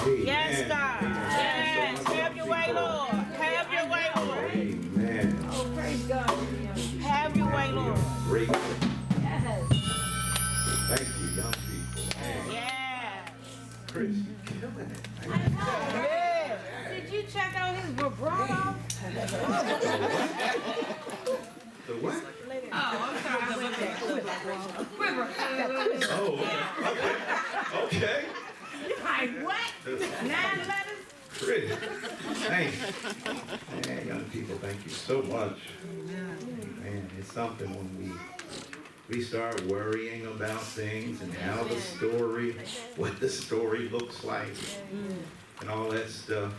Amen. Yes, God. Yes. Have your way, Lord. Have your way, Lord. Amen. Oh, praise God. Have your way, Lord. Great. Yes. Thank you, young people. Man, Yes. Chris, you killing it. I Man. know. Yeah. Did you check out his vibrato? The what? Oh, I'm sorry. I went there. Quiver. Oh, okay. Like what? 9 letters? Chris. Thanks. Man, young people, thank you so much. Man, it's something when we start worrying about things and how the story, what the story looks like, and all that stuff.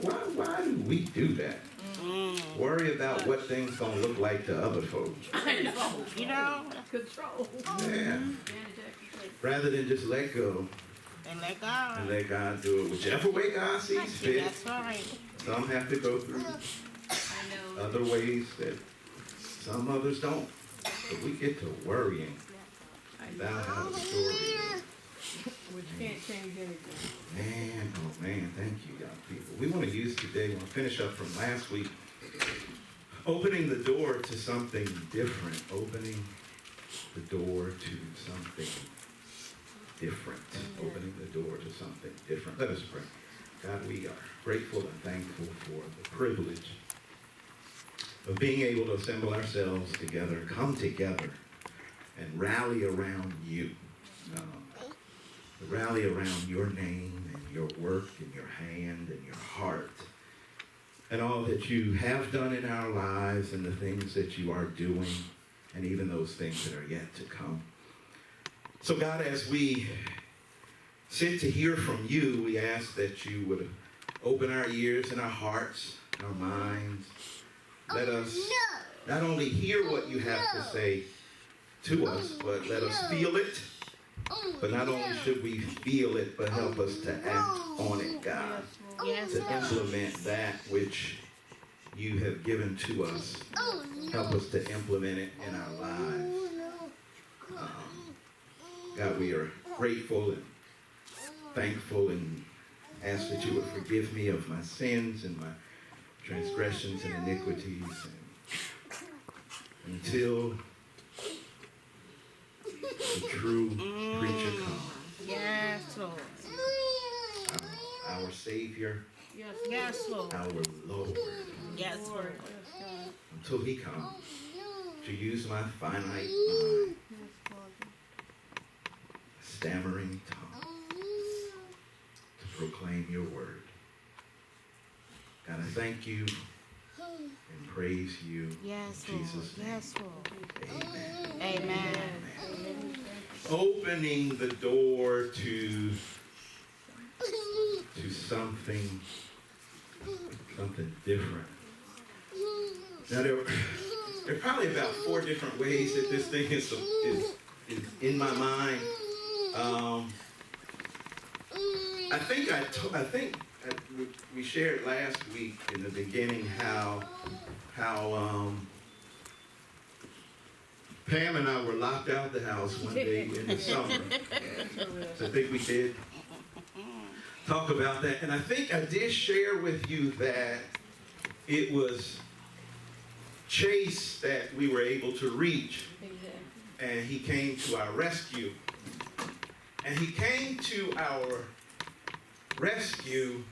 Why do we do that? Worry about what things gonna look like to other folks. You know? Control. Yeah. Rather than just let go And let and God. let God do it whichever way God sees fit. That's right. Some have to go through other ways that some others don't. But we get to worrying about how the story is. Which can't change anything. Man, oh man, thank you, young people. We want to use today, we want to finish up from last week, opening the door to something different, opening the door to something different, opening the door to something different. Let us pray. God, we are grateful and thankful for the privilege of being able to assemble ourselves together, come together, and rally around you. Rally around your name and your work and your hand and your heart and all that you have done in our lives and the things that you are doing and even those things that are yet to come. So God, as we sit to hear from you, we ask that you would open our ears and our hearts, our minds. Let us not only hear what you have to say to us, but let us feel it. But not only should we feel it, but help us to act on it, God. Yes, To God. implement that which you have given to us. Help us to implement it in our lives. God, we are grateful and thankful and ask that you would forgive me of my sins and my transgressions and iniquities. And until the true preacher comes, Yes, Lord. our Savior, Yes, Lord. our Lord, Yes, Lord. until he comes to use my finite mind, stammering tongue, to proclaim your word. God, I thank you and praise you. Yes, In Lord. Jesus' name. Yes, Lord. Amen. Amen. Opening the door to something different. Now there are probably about 4 different ways that this thing is in my mind. I think we shared last week in the beginning how Pam and I were locked out of the house one day in the summer. So I think we did talk about that. And I think I did share with you that it was Chase that we were able to reach. And he came to our rescue. And he came to our rescue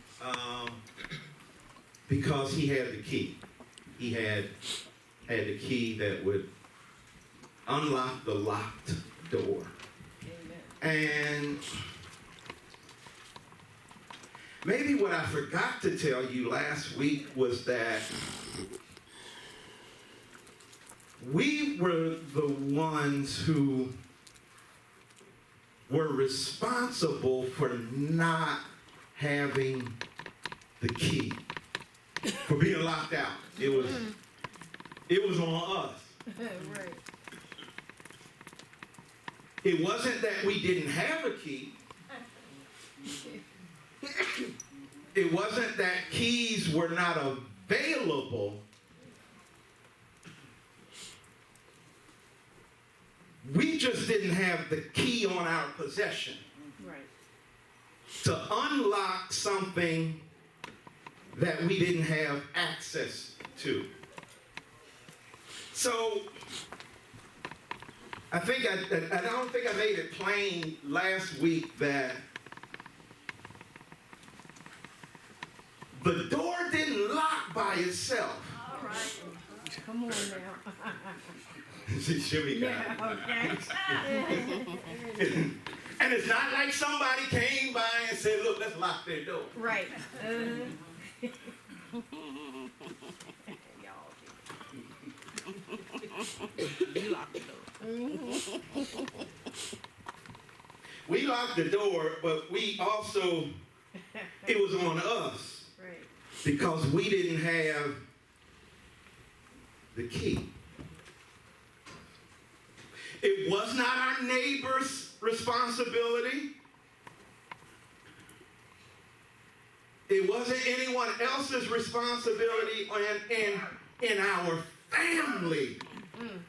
because he had the key. He had the key that would unlock the locked door. And maybe what I forgot to tell you last week was that we were the ones who were responsible for not having the key, for being locked out. It was on us. Right. It wasn't that we didn't have a key. It wasn't that keys were not available. We just didn't have the key on our possession. Right. to unlock something that we didn't have access to. So I don't think I made it plain last week that the door didn't lock by itself. All right. Come on now. Should be Yeah, okay. And it's not like somebody came by and said, look, let's lock their door. Right. You lock the door. We locked the door, but we also, it was on us Right. because we didn't have the key. It was not our neighbor's responsibility. It wasn't anyone else's responsibility in our family.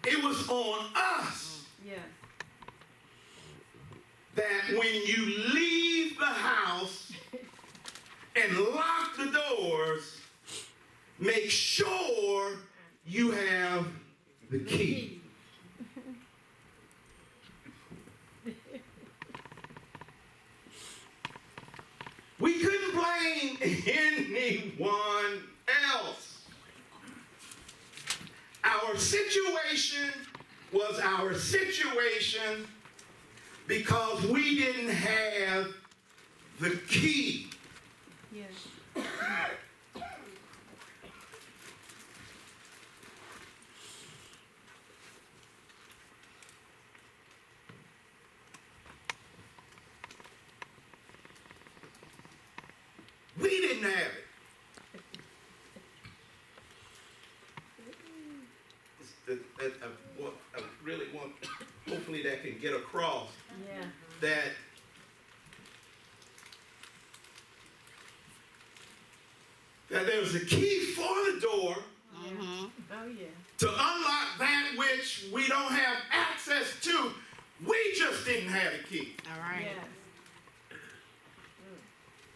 It was on us Yeah. that when you leave the house and lock the doors, make sure you have the key. We couldn't blame anyone else. Our situation was our situation because we didn't have the key. Yes. We didn't have it. I really want, hopefully that can get across Yeah. that there's a key for the door Oh yeah. to unlock that which we don't have access to. We just didn't have a key. All right.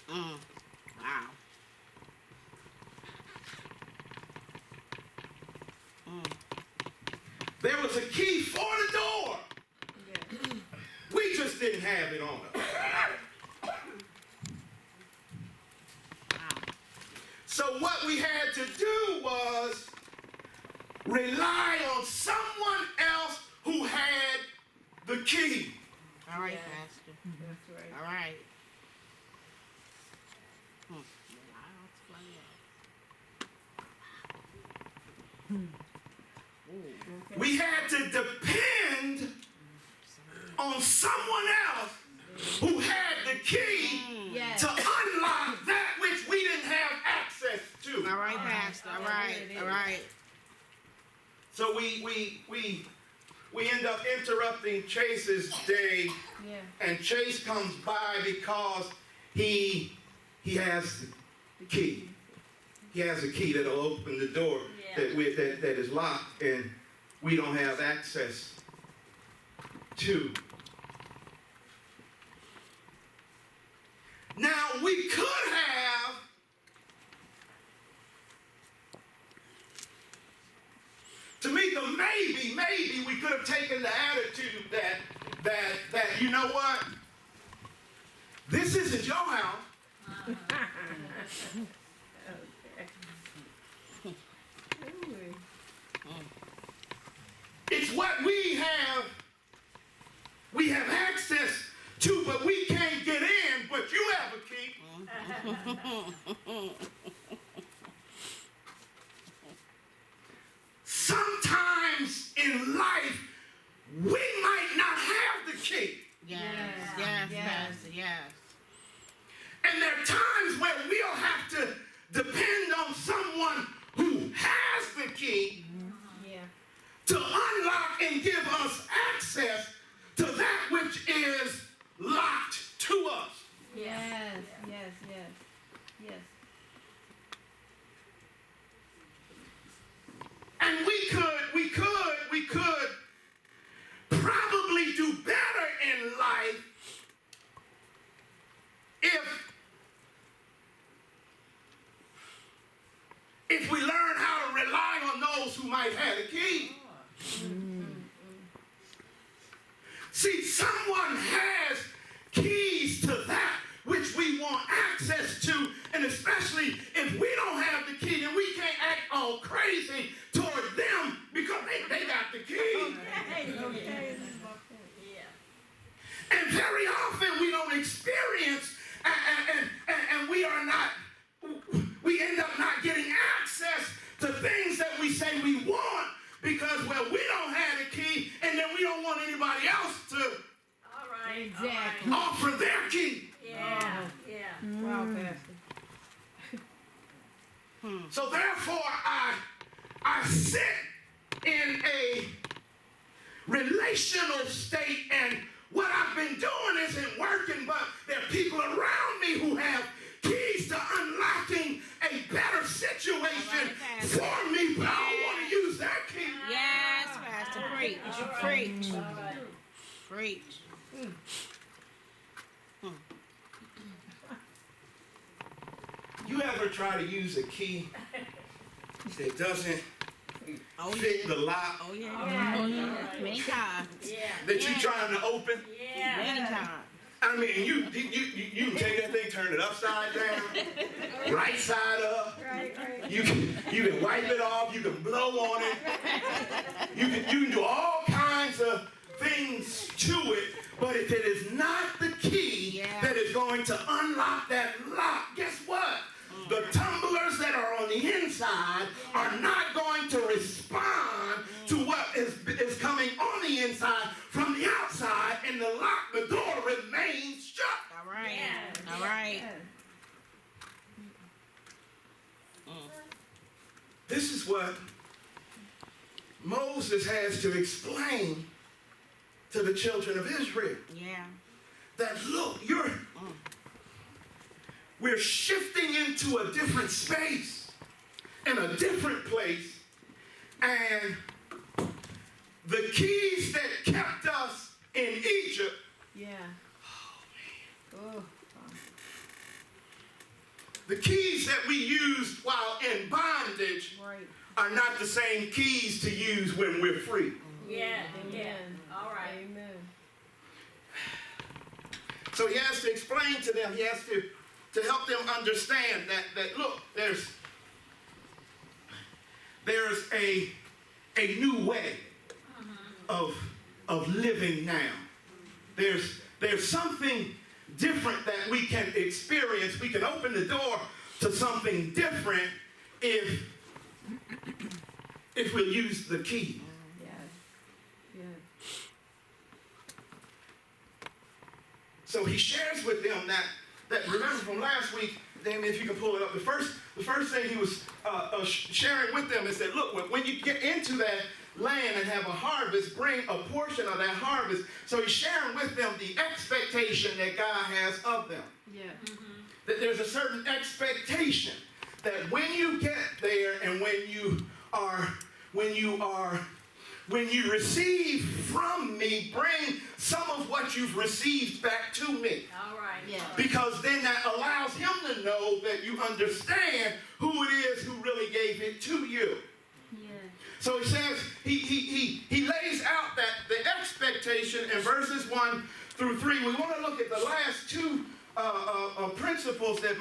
Yes. Wow. There was a key for the door. Yeah. We just didn't have it on us. So what we had to do was rely on someone else who had the key. All right, Yeah. Pastor. That's right. All right. We had to depend on someone else who had the key Yes. to unlock that which we didn't have access to. All right, Pastor. All right. All right. So we end up interrupting Chase's day, Yeah. and Chase comes by because he has the key. He has a key that'll open the door that is locked and we don't have access to. Now we could have Tamika, maybe we could have taken the attitude that you know what? This isn't your house. It's what we have access to, but we can't get in, but you have a key. Sometimes in life, we might not have the key. Yes. Yeah. Yes, Yes. Pastor. Yes. And there are times where we'll have to depend on someone who has the key Yeah. to unlock and give us access to that which is locked to us. Yes. Yes. Yes. Yes. And we could probably do better in life if who might have the key. See, someone has keys to that which we want access to, and especially if we don't have the key, then we can't act all crazy toward them because they got the key. And very often we don't experience and we end up not getting access to things that we say we want because, well, we don't have the key, and then we don't want anybody else to offer their key. Wow, Pastor. So therefore, I sit in a relational state, and what I've been doing isn't working, but there are people around me who have keys to unlocking a better situation for me, but I don't want to use that key. Yes, Pastor. Preach. Preach. You ever try to use a key that doesn't fit the lock Oh, yeah. Many times. that you're trying to open? Many times. I mean, you can take that thing, turn it upside down, right side up. You can wipe it off. You can blow on it. You can do all kinds of things to it. But if it is not the key that is going to unlock that lock, guess what? The tumblers that are on the inside are not going to respond to what is coming on the inside from the outside, and the door remains shut. All right. All right. This is what Moses has to explain to the children of Israel. Yeah. That look, we're shifting into a different space and a different place, and the keys that kept us in Egypt. The keys that we used while in bondage are not the same keys to use when we're free. All right. Amen. So he has to explain to them, he has to help them understand that look, there's a new way of living now. There's something different that we can experience. We can open the door to something different if we'll use the key. So he shares with them that remember from last week, Damien, if you can pull it up, the first thing he was sharing with them is that, look, when you get into that land and have a harvest, bring a portion of that harvest. So he's sharing with them the expectation that God has of them. That there's a certain expectation that when you get there and when you receive from me, bring some of what you've received back to me. All right. Because then that allows him to know that you understand who it is who really gave it to you. So he says, he lays out that the expectation in verses 1 through 3. We want to look at the last two principles that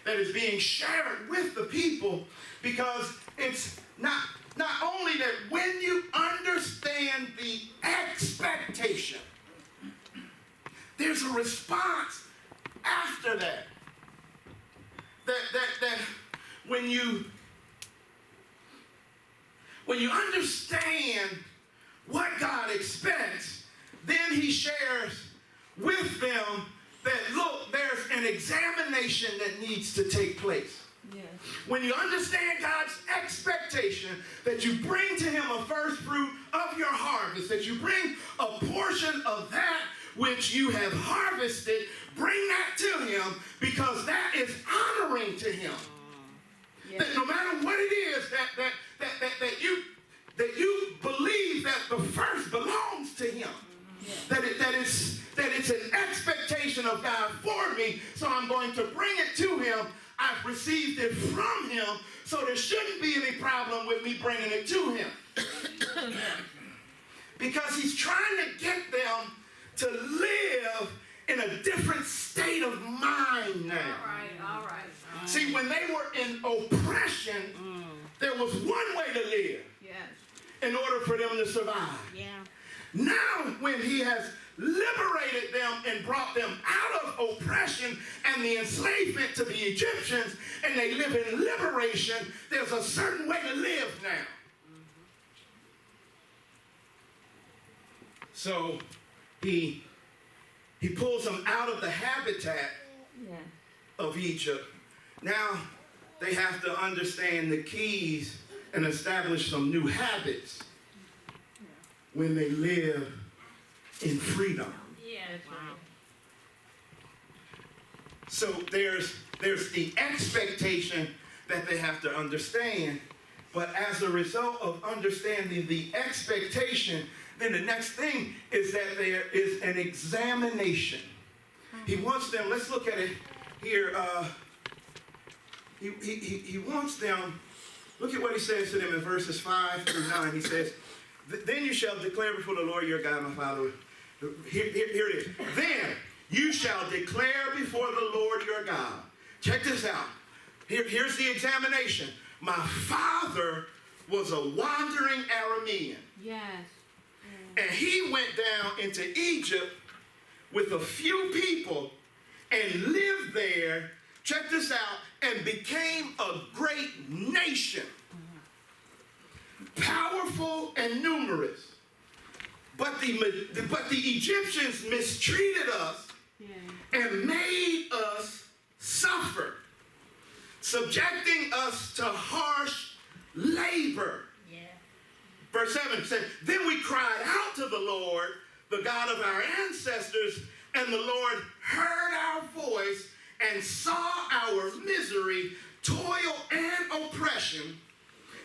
that is being shared with the people, because it's not only that when you understand the expectation, there's a response after that. That when you understand what God expects, then he shares with them that, look, there's an examination that needs to take place. When you understand God's expectation, that you bring to him a first fruit of your harvest, that you bring a portion of that which you have harvested, bring that to him, because that is honoring to him. That no matter what it is that you believe that the first belongs to him. That it's an expectation of God for me, so I'm going to bring it to him. I I've received it from him, so there shouldn't be any problem with me bringing it to him. Because he's trying to get them to live in a different state of mind now. All right. See, when they were in oppression, there was one way to live in order for them to survive. Yeah. Now, when he has liberated them and brought them out of oppression and the enslavement to the Egyptians, and they live in liberation, there's a certain way to live now. So he pulls them out of the habitat of Egypt. Now they have to understand the keys and establish some new habits when they live in freedom. Yeah. Wow. So there's the expectation that they have to understand, but as a result of understanding the expectation, then the next thing is that there is an examination. He wants them, let's look at it here. He wants them, look at what he says to them in verses 5 through 9. He says, then you shall declare before the Lord your God, my Father. Here it is. Then you shall declare before the Lord your God. Check this out. Here's the examination. My father was a wandering Aramean. Yes. And he went down into Egypt with a few people and lived there, check this out, and became a great nation. Powerful and numerous. But the Egyptians mistreated us and made us suffer, subjecting us to harsh labor. Yeah. Verse 7 said, then we cried out to the Lord, the God of our ancestors, and the Lord heard our voice and saw our misery, toil, and oppression.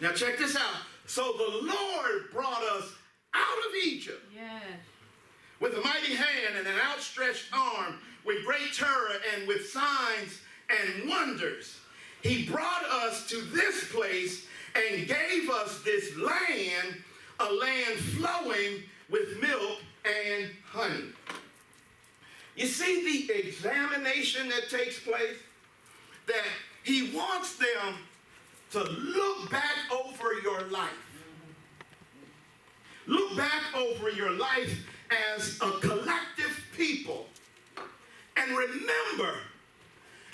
Now check this out. So the Lord brought us out of Egypt with a mighty hand and an outstretched arm, with great terror and with signs and wonders. He brought us to this place and gave us this land, a land flowing with milk and honey. You see the examination that takes place? That he wants them to look back over your life. Look back over your life as a collective people. And remember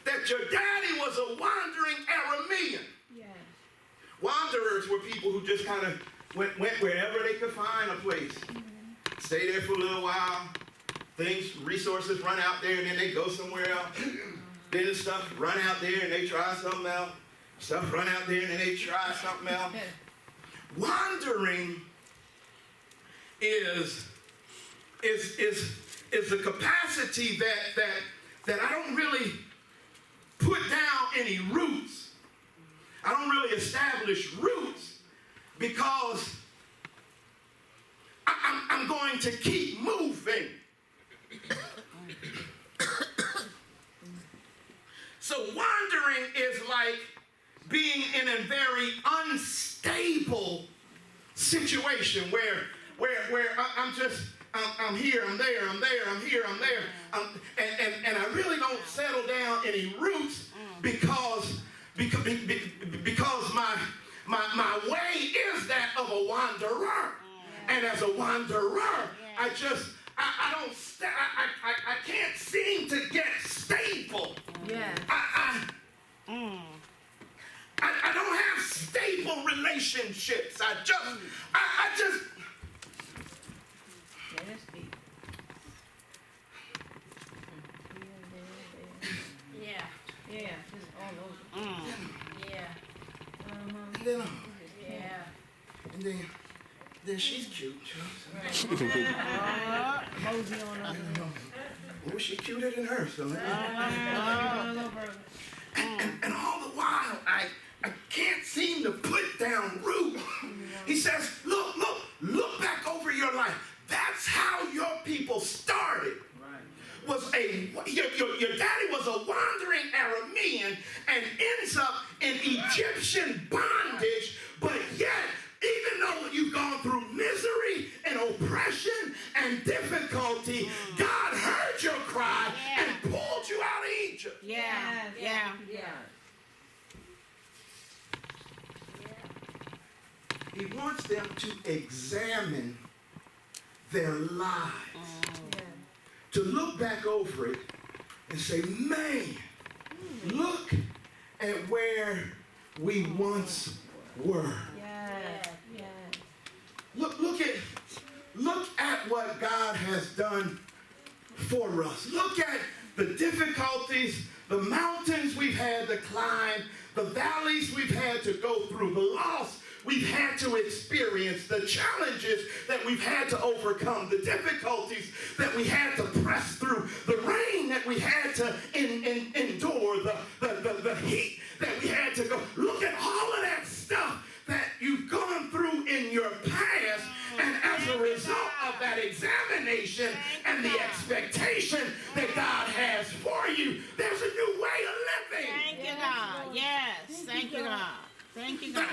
that your daddy was a wandering Aramean. Yes. Wanderers were people who just kind of went wherever they could find a place. Stay there for a little while. Resources run out there, and then they go somewhere else. Then the stuff run out there, and they try something else. Stuff run out there, and then they try something else. Wandering is the capacity that I don't really put down any roots. I don't really establish roots because I'm going to keep moving. So wandering is like being in a very unstable situation where I'm here, I'm there, I'm there, I'm here, I'm there, and I really don't settle down any roots because my way is that of a wanderer, and as a wanderer, I can't seem to get stable. Yeah. I don't have stable relationships. I just. Yeah, that's deep. Yeah. Yeah, just all over. Yeah. And then, Yeah. and then she's cute. Mosey on us. Well, she's cuter than her, so. And all the while, I can't seem to put down root. He says, look back over your life. That's how your people started. Your daddy was a wandering Aramean, and worship. Yeah. Yeah. He wants them to examine their lives, to look back over it and say, man, look at where we once were. Look at what God has done for us. Look at the difficulties, the mountains we've had to climb, the valleys we've had to go through, the loss we've had to experience, the challenges that we've had to overcome, the difficulties that we had to press through, the rain that we had to endure, the heat that we had to go. Look at all of that stuff that you've gone through in your past, and as a result of that examination and the expectation that God has for you, there's a new way of living. Thank you, God. Yes. Thank you, God. Thank you, God.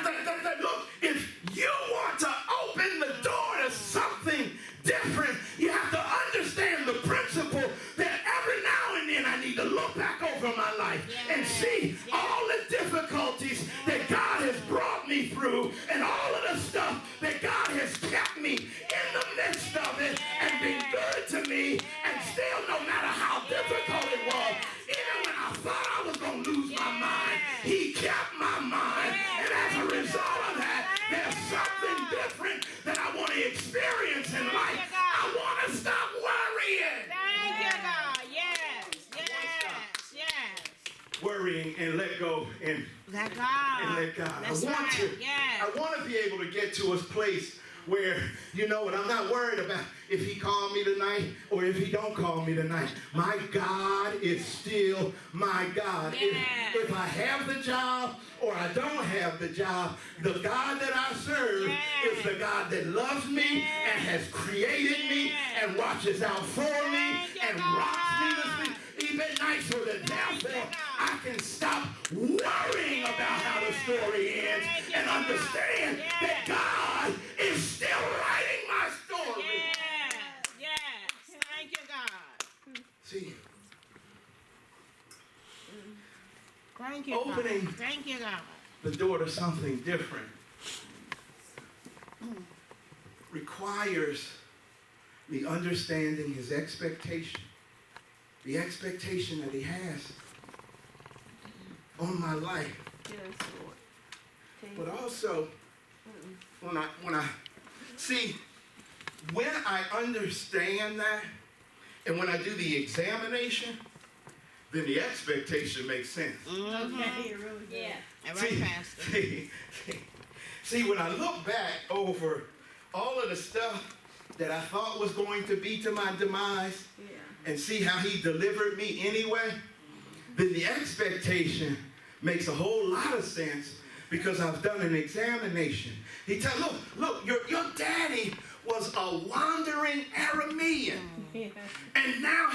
Look, if you want to open the door to something different, you have to understand the principle that every now and then I need to look back over my life and see all the difficulties that God has brought me through and all of the stuff that God has kept me in the midst of it and been good to me, and still, no matter how difficult it was, even when I thought I was going to lose my mind, he kept my mind. And as a result of that, there's something different that I want to experience in life. I want to stop worrying. Thank you, God. Yes. Worrying and let go and Let God. let God. That's I want to be able to get to a place where, you know what, I'm not worried about if he called me tonight or if he don't call me tonight. My God is still my God. Yes. If I have the job or I don't have the job, the God that I serve is the God that loves me and has created me and watches out for me and rocks me to sleep even night, so that therefore I can stop worrying about how the story ends and understand that God is still writing my story. Yes. Thank you, God. See, Thank you, opening God. Thank you, God. the door to something different requires me understanding his expectation, the expectation that he has on my life. But also, when I understand that, and when I do the examination, then the expectation makes sense. Okay, it really does. And right, Pastor. See, when I look back over all of the stuff that I thought was going to be to my demise, and see how he delivered me anyway, then the expectation makes a whole lot of sense, because I've done an examination. He tell, look, your daddy was a wandering Aramean. And now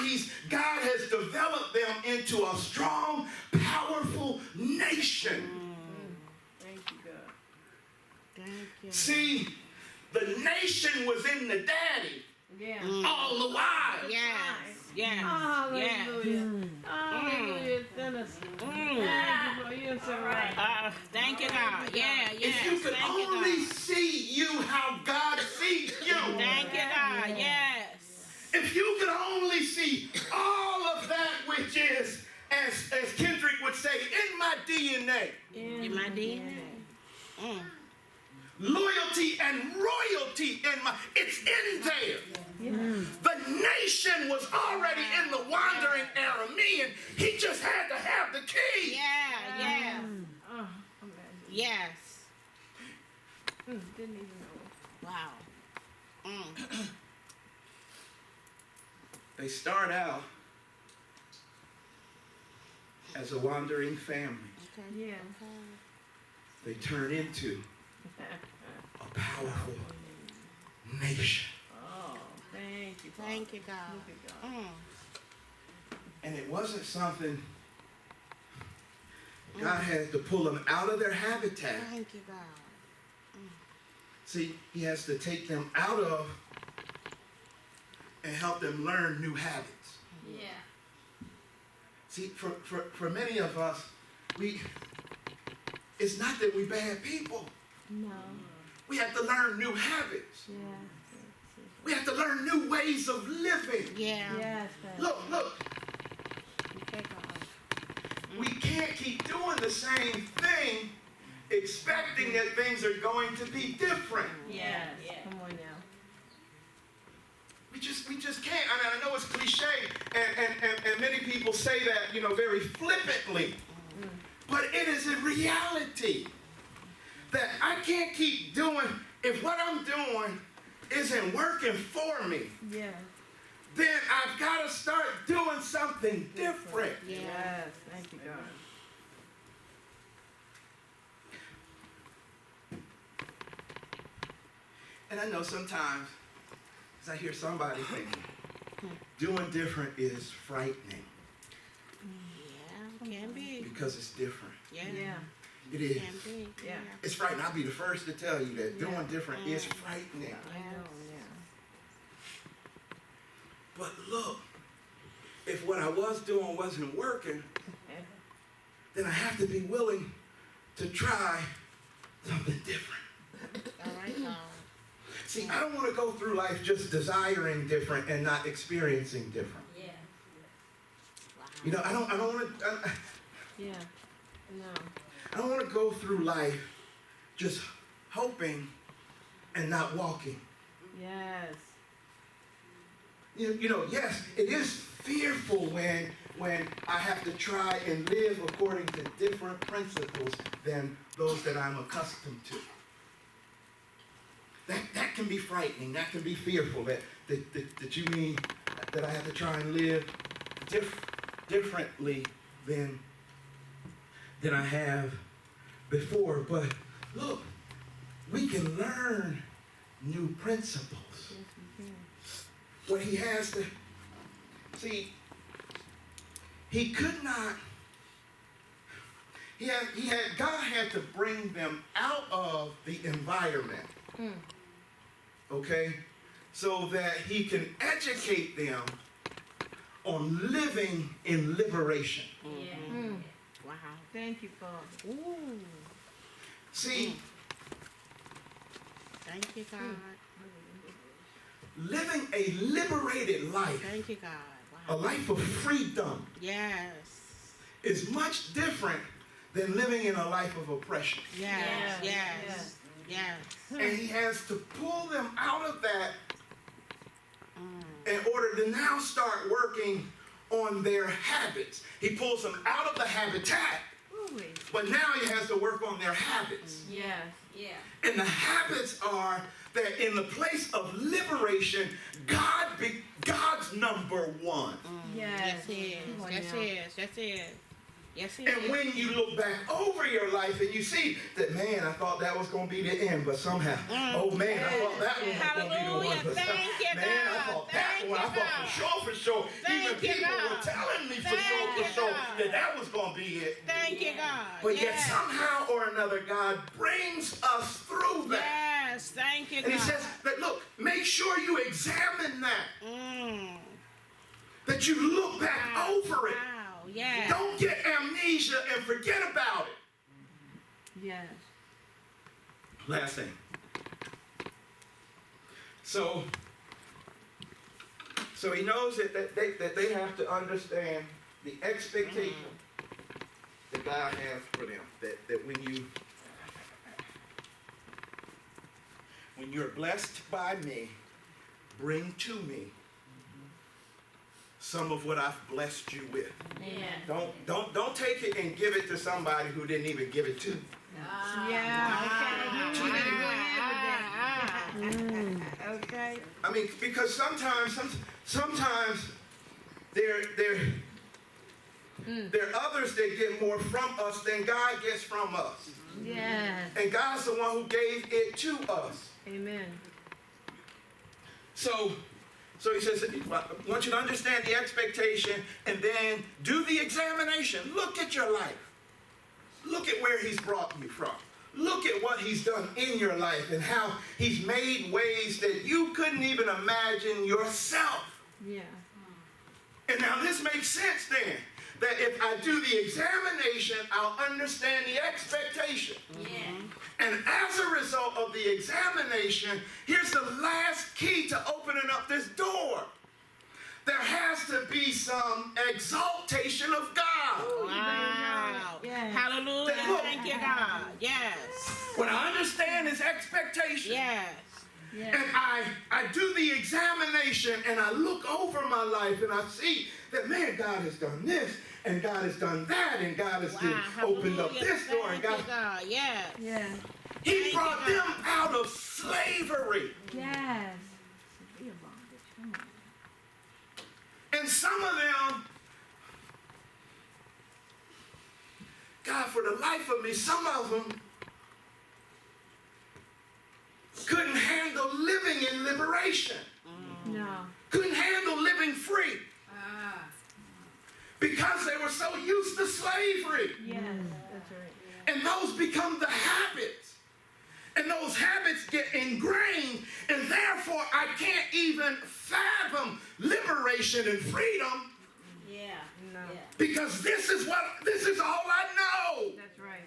God has developed them into a strong, powerful nation. Thank you, God. Thank you. See, the nation was in the daddy all the while. Yes. Hallelujah. Hallelujah. Thank you for you so right. Thank you, God. If you could only see you how God sees you. Thank you, God. Yes. If you could only see all of that which is, as Kendrick would say, in my DNA. In my DNA. Loyalty and royalty it's in there. The nation was already in the wandering Aramean. He just had to have the key. Yes. Didn't even know. Wow. They start out as a wandering family. Yeah. They turn into a powerful nation. Oh, thank you. Thank you, God. Look at God. And it wasn't something God had to pull them out of their habitat. Thank you, God. See, he has to take them out of and help them learn new habits. Yeah. See, for many of us, it's not that we're bad people. No. We have to learn new habits. Yeah. We have to learn new ways of living. Yeah. Yes. Look, Okay, God. we can't keep doing the same thing expecting that things are going to be different. Yes. Come on now. We just can't. I know it's cliche, and many people say that, very flippantly. But it is a reality that I can't keep doing, if what I'm doing isn't working for me, Yeah. then I've got to start doing something different. Yes. Thank you, God. And I know sometimes, as I hear somebody thinking, doing different is frightening Yeah, can be. because it's different. Yeah. Yeah. It is. Can be. Yeah. It's frightening. I'll be the first to tell you that doing Yeah. different is frightening. I know. Yeah. But look, if what I was doing wasn't working, then I have to be willing to try something different. All right, now. See, I don't want to go through life just desiring different and not experiencing different. Wow. I don't want to. Yeah. No. I don't want to go through life just hoping and not walking. Yes. Yes, it is fearful when I have to try and live according to different principles than those that I'm accustomed to. That can be frightening. That can be fearful. That you mean that I have to try and live differently than I have before. But look, we can learn new principles. Yes, we can. What he has to see, he could not. God had to bring them out of the environment. Okay, so that he can educate them on living in liberation. Wow. Thank you, Father. Ooh. See, Thank you, God. living a liberated life, Thank you, God. a Wow. life of freedom, Yes. is much different than living in a life of oppression. Yes. Yes. Yes. Yes. And he has to pull them out of that in order to now start working on their habits. He pulls them out of the habitat, Ooh-wee. but now he has to work on their habits. Yes. Yeah. And the habits are that in the place of liberation, God's number one. Yes, it is. Come on Yes, now. it is. Yes, it is. Yes, it And is. when you look back over your life and you see that, man, I thought that was going to be the end, but somehow, oh man, I thought that one was going to be the one. Hallelujah. But Thank you, man, I God. thought that Thank one, I you, thought for sure, Thank even you, people God. were telling me for Thank you, sure God. that was going to be it. Thank you, God. But yet Yes. somehow or another, God brings us through that. Yes. Thank you, And he God. says that, look, make sure you examine that, Mm. that you look back Wow. over it. Wow. Yes. Don't get amnesia and forget about it. Yes. Last thing. So he knows that they have to understand the expectation that God has for them. That when you're blessed by me, bring to me some of what I've blessed you with. Yeah. Don't take it and give it to somebody who didn't even give it to you. Yeah. Okay. You need to go ahead with that. Okay. I mean, because sometimes there are others that get more from us than God gets from us. Yes. And God's the one who gave it to us. Amen. So he says, I want you to understand the expectation and then do the examination. Look at your life. Look at where he's brought you from. Look at what he's done in your life and how he's made ways that you couldn't even imagine yourself. Yeah. And now this makes sense then, that if I do the examination, I'll understand the expectation. And as a result of the examination, here's the last key to opening up this door. There has to be some exaltation of God. Wow. Yes. Hallelujah. Look. Thank you, God. Yes. When I understand his expectation, Yes. Yes. and I do the examination and I look over my life and I see that, man, God has done this and God has done that and God has opened up Hallelujah. this door and Thank you, God, God. Yes. Yes. he brought them out of slavery. Yes. Be a bondage. Come on. And some of them, God, for the life of me, some of them couldn't handle living in liberation. No. Couldn't handle living free. Because they were so used to slavery. Yes. That's right. And those become the habits. And those habits get ingrained. And therefore, I can't even fathom liberation and freedom. Yeah. No. Because this is all I know. That's right.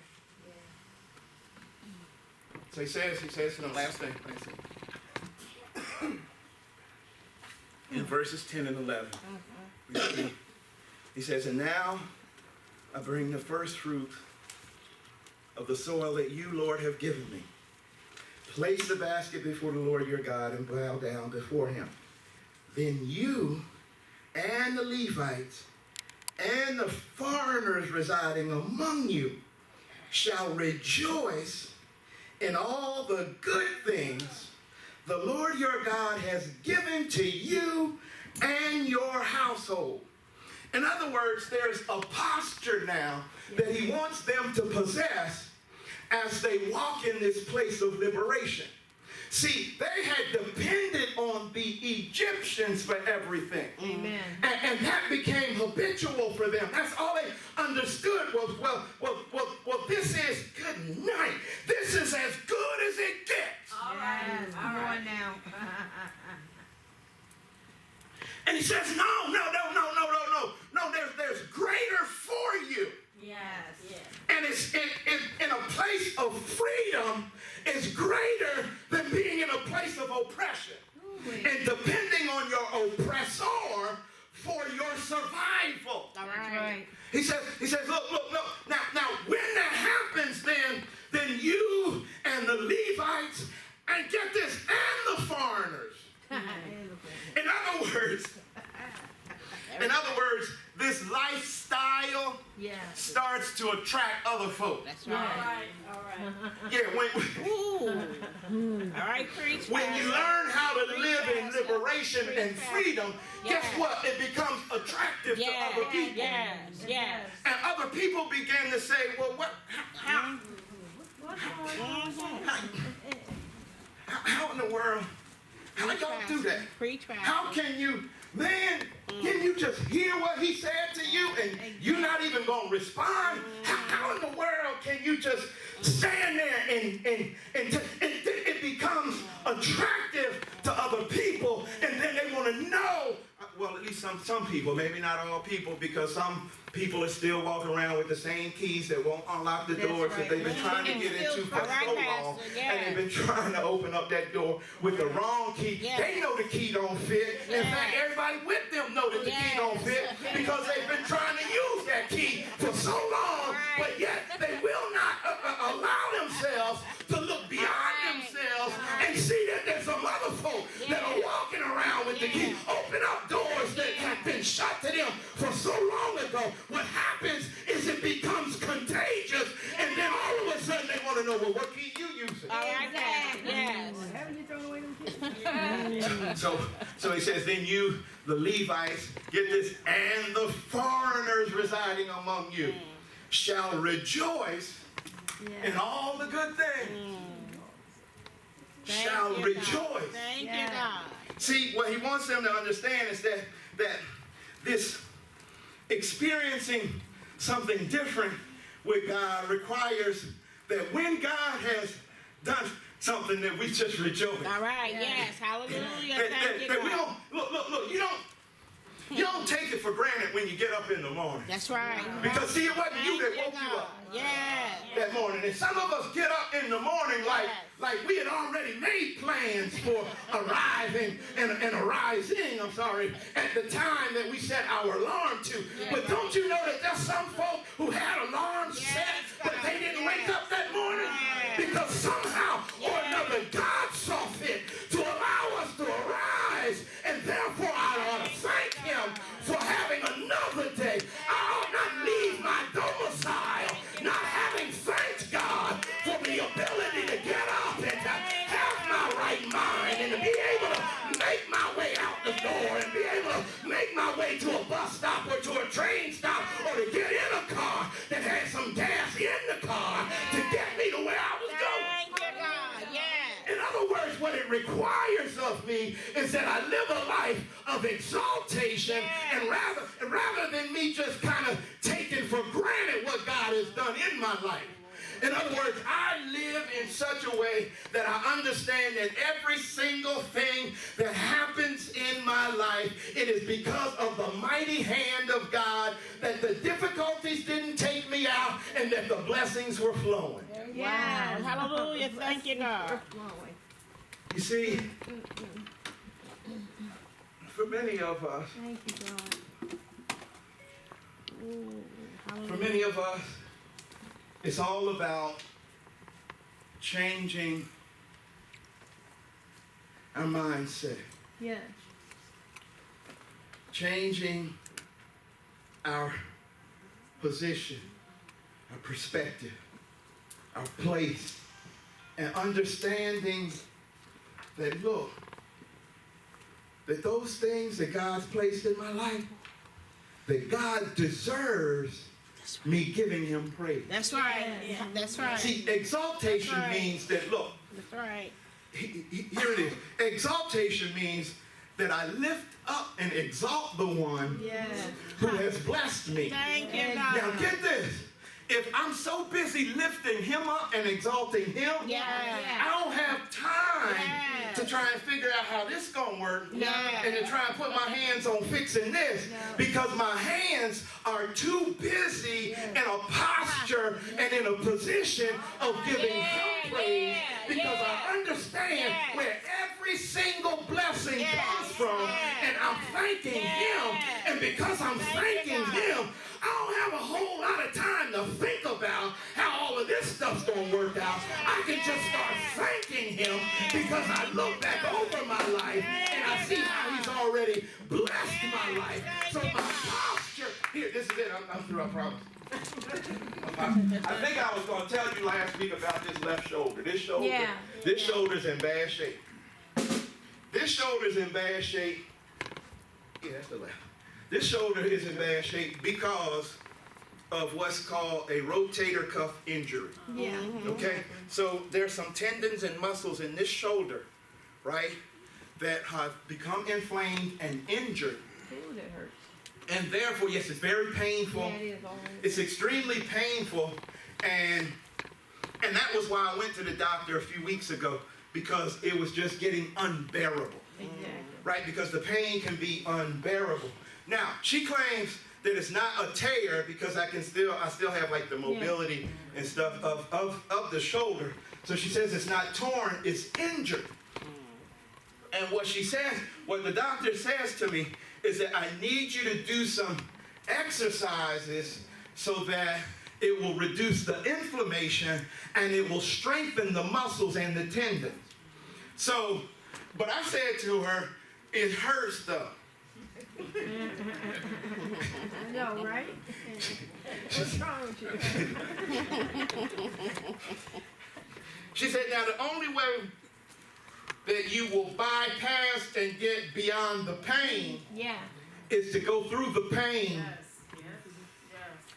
So he says in the last thing. In verses 10 and 11. He says, and now I bring the first fruit of the soil that you, Lord, have given me. Place the basket before the Lord your God and bow down before him. Then you and the Levites and the foreigners residing among you shall rejoice in all the good things the Lord your God has given to you and your household. In other words, there's a posture now that he wants them to possess as they walk in this place of liberation. See, they had depended on the Egyptians for everything. Amen. And that became habitual for them. That's all they understood was, well, this is good night. This is as good as it gets. Yes. Come on now. And he says, no, there's greater for you. Yes. And it's in a place of freedom is greater than being in a place of oppression. And depending on your oppressor for your survival. All That's right. right. He says, look. Now, when that happens, then you and the Levites, and get this, and the foreigners. In other words, this lifestyle starts to attract other folk. That's right. All right. Yeah, Ooh. All right, preach. when you learn how to live in Pastor. liberation and freedom, guess what? It becomes attractive to other people. Yes. And other people begin to say, well, how in the world, how y'all do that? Preach, Pastor. How can you, man, can you just hear what he said to you and you're not even going to respond? How in the world can you just stand there and it becomes attractive to other people and then they want to know, well, at least some people, maybe not all people, because some people are still walking around with the same keys that won't unlock the doors that they've been trying to get into for so long. And they've been trying to open up that door with the wrong key. They know the key don't fit. In fact, everybody with them know that the key don't fit because they've been trying to use that key for so long, but yet they will not allow themselves to look beyond themselves and see that there's some other folk that are walking around with the key. Open up doors that have been shut to them for so long ago. What happens is it becomes contagious, and then all of a sudden they want to know, well, what key you using? All right, Pastor. Yes. Haven't you thrown away them kids? So he says, then you, the Levites, get this, and the foreigners residing among you shall rejoice in all the good things. Shall rejoice. Thank you, God. See, what he wants them to understand is that this experiencing something different with God requires that when God has done something, that we just rejoice. All right, yes. Hallelujah. Thank you, That we God. don't, look, You don't take it for granted when you get up in the morning. That's right. Because see, it wasn't you that woke you up that morning. And some of us get up in the morning like we had already made plans for arriving and arising, at the time that we set our alarm to. But don't you know that there's some folk who had alarms set, but they didn't wake up that morning? Because somehow or another God saw fit to allow us to arise, and therefore I ought to thank him for having another day. I ought not leave my domicile not having thanked God for the ability to get up and to have my right mind and to be able to make my way out the door and be able to make my way to a bus stop or to a train stop or to get in a car that had some gas in the car to get me to where I was going. In other words, what it requires of me is that I live a life of exaltation, and rather than me just kind of taking for granted what God has done in my life. In other words, I live in such a way that I understand that every single thing that happens in my life, it is because of the mighty hand of God, that the difficulties didn't take me out and that the blessings were flowing. Wow. Hallelujah. Thank you, God. You see, for many of us, Thank you, God. for many of us, it's all about changing our mindset, Yes. changing our position, our perspective, our place, and understanding that, look, that those things that God's placed in my life, that God deserves me giving him praise. That's right. That's right. See, exaltation means that, look, That's right. here it is. Exaltation means that I lift up and exalt the one who has blessed me. Thank you, God. Now get this. If I'm so busy lifting him up and exalting him, I don't have time to try and figure out how this gonna work and to try and put my hands on fixing this, because my hands are too busy in a posture and in a position of giving him praise, because I understand where every single blessing comes from, and I'm thanking him, and because I'm thanking him, I don't have a whole lot of time to think about how all of this stuff's going to work out. I can just start thanking him because I look back over my life and I see how he's already blessed my life. So my posture, here, this is it. I'm through, I promise. I think I was going to tell you last week about this left shoulder. This shoulder's in bad shape. This shoulder's in bad shape. Yeah, that's the left. This shoulder is in bad shape because of what's called a rotator cuff injury. Okay? So there's some tendons and muscles in this shoulder, right, that have become inflamed and injured. Ooh, that hurts. And therefore, yes, it's very painful. Yeah, it is always. It's extremely painful. And that was why I went to the doctor a few weeks ago, because it was just getting unbearable. Exactly. Right? Because the pain can be unbearable. Now, she claims that it's not a tear because I still have like the mobility and stuff of the shoulder. So she says it's not torn, it's injured. And what the doctor says to me is that I need you to do some exercises so that it will reduce the inflammation and it will strengthen the muscles and the tendons. So, but I said to her, it hurts though. I know, right? What's wrong with you? She said, now the only way that you will bypass and get beyond the pain is to go through the pain.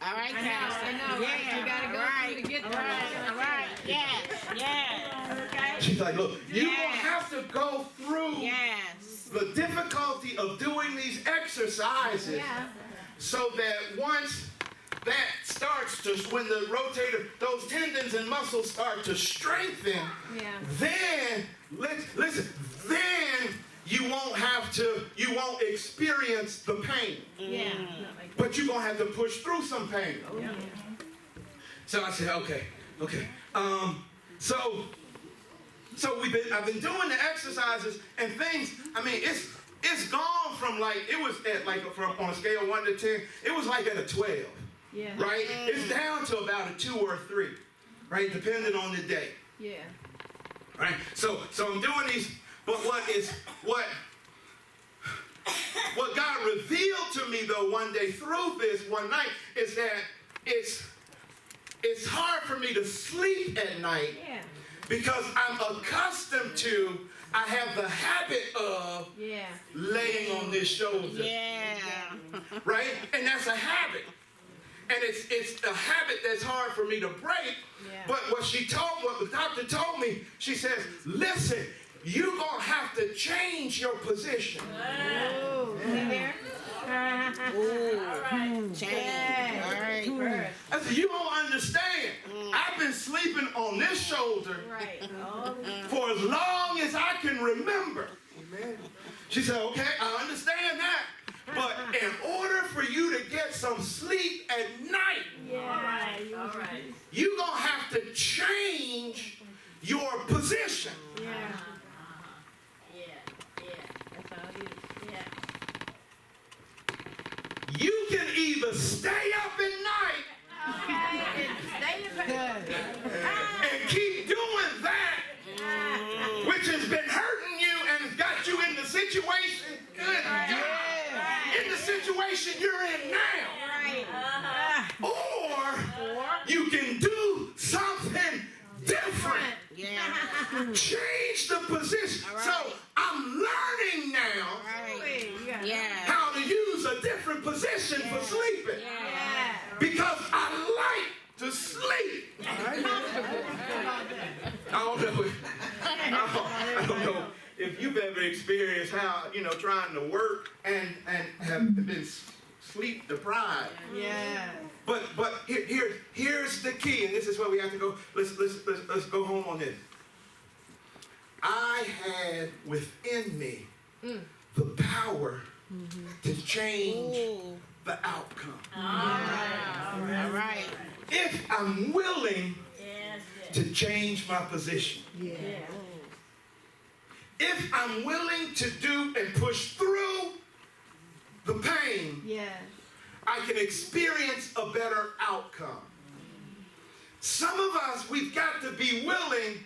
All right, I know. Yeah, You gotta go through to get there. All right. Yes. Okay. She's like, look, you will have to go through Yes. the difficulty of doing these exercises so that once that starts to, when the rotator, those tendons and muscles start to strengthen, then, listen, then you won't experience the pain. Yeah. But you're going to have to push through some pain. Oh, yeah. So I said, okay. So I've been doing the exercises and things. I mean, it's gone from like, it was at like from on a scale of 1 to 10, it was like at a 12. Yeah. Right? It's down to about a 2 or a 3, right? Depending on the day. Yeah. Right? So I'm doing these, but what God revealed to me though one day through this one night is that it's hard for me to sleep at night. Yeah. Because I'm accustomed to, I have the habit of laying on this shoulder. Yeah. Right? And that's a habit. And it's a habit that's hard for me to break. Yeah. But what the doctor told me, she says, listen, you're going to have to change your position. Oh, see there? All right. Change. All right. I said, you don't understand. I've been sleeping on this shoulder Right. for as long as I can remember. Amen. She said, okay, I understand that. But in order for you to get some sleep at night, Yeah. All right. you're going to have to change your position. Yeah. That's all it is. Yeah. You can either stay up at night Okay. Stay in bed. and keep doing that, which has been hurting you and has got you in the situation. Good God. In the situation you're in now. Or you can do something different. Yeah. Change the position. So I'm learning now Yeah. how to use a different position for sleeping. Yeah. Because I like to sleep. I don't know if you've ever experienced how, trying to work and have been sleep deprived. Yeah. But here's the key, and this is where we have to go. Let's go home on this. I had within me the power to change the outcome. All right. If I'm willing to change my position. Yeah. If I'm willing to do and push through the pain, I can experience a better outcome. Some of us, we've got to be willing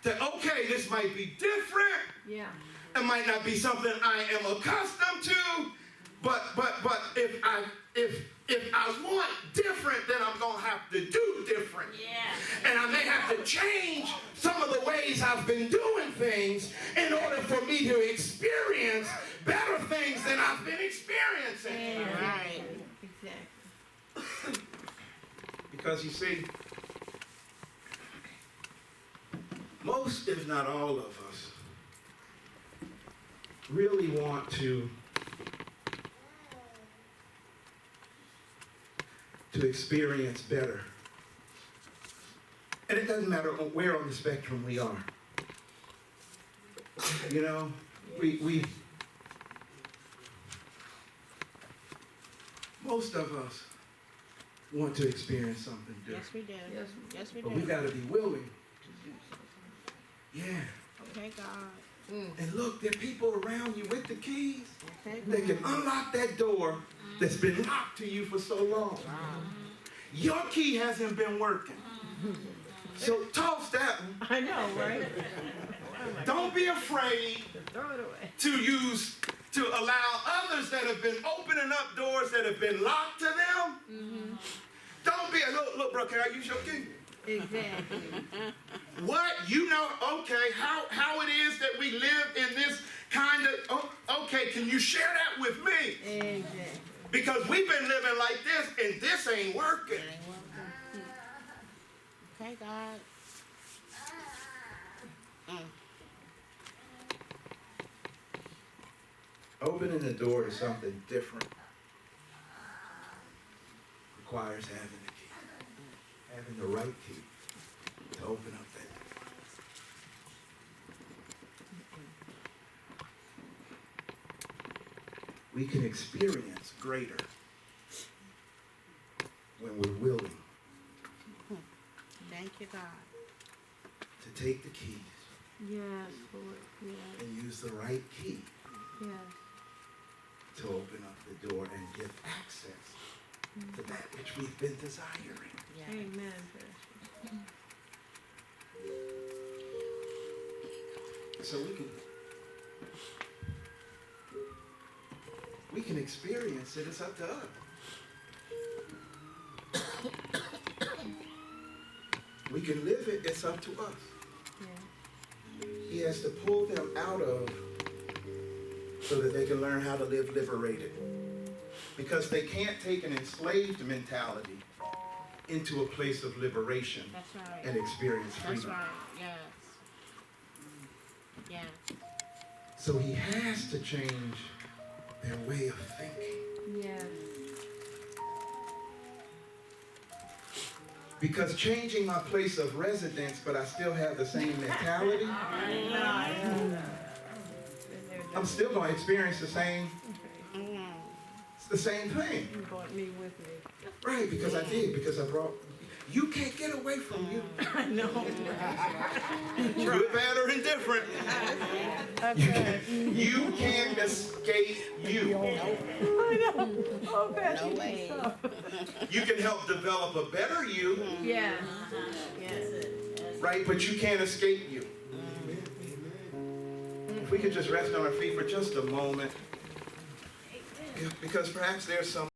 to, okay, this might be different. Yeah. It might not be something I am accustomed to, but if I want different, then I'm gonna have to do different. Yeah. And I may have to change some of the ways I've been doing things in order for me to experience better things than I've been experiencing. Yeah. Right. Exactly. Because you see, most, if not all of us, really want to experience better. And it doesn't matter where on the spectrum we are. We most of us want to experience something different. Yes, we do. Yes, we do. But we got to be willing. Yeah. Okay, God. And look, there are people around you with the keys. Okay, They can unlock that door that's been locked to you for so long. Your key hasn't been working. So toss that one. I know, right? Don't be afraid Throw it away. to allow others that have been opening up doors that have been locked to them. Don't be look, bro, can I use your key? Exactly. What? Okay, how it is that we live in this kind of, okay, can you share that with me? Exactly. Because we've been living like this and this ain't working. Okay, God. Opening the door to something different requires having the key, having the right key to open up that door. we can experience greater when we're willing Thank you, God. to take the keys Yes, Lord. Yes, and use the right key yes. to open up the door and give access to that which we've been desiring. Amen. So we can experience it. It's up to us. We can live it. It's up to us. Yeah. He has to pull them out of so that they can learn how to live liberated. Because they can't take an enslaved mentality into a place of liberation That's right. and experience freedom. That's right. Yes. Yes. So he has to change their way of thinking. Yes. Because changing my place of residence, but I still have the same mentality, I'm still going to experience the same thing. You brought me with me. Right, because I did, because I brought, you can't get away from you. I know. Good, bad, or indifferent. You can't escape you. I know. Oh, God, No way. You can help develop a better you, Yeah. Yes. right? But you can't escape you. If we could just rest on our feet for just a moment, because perhaps there's some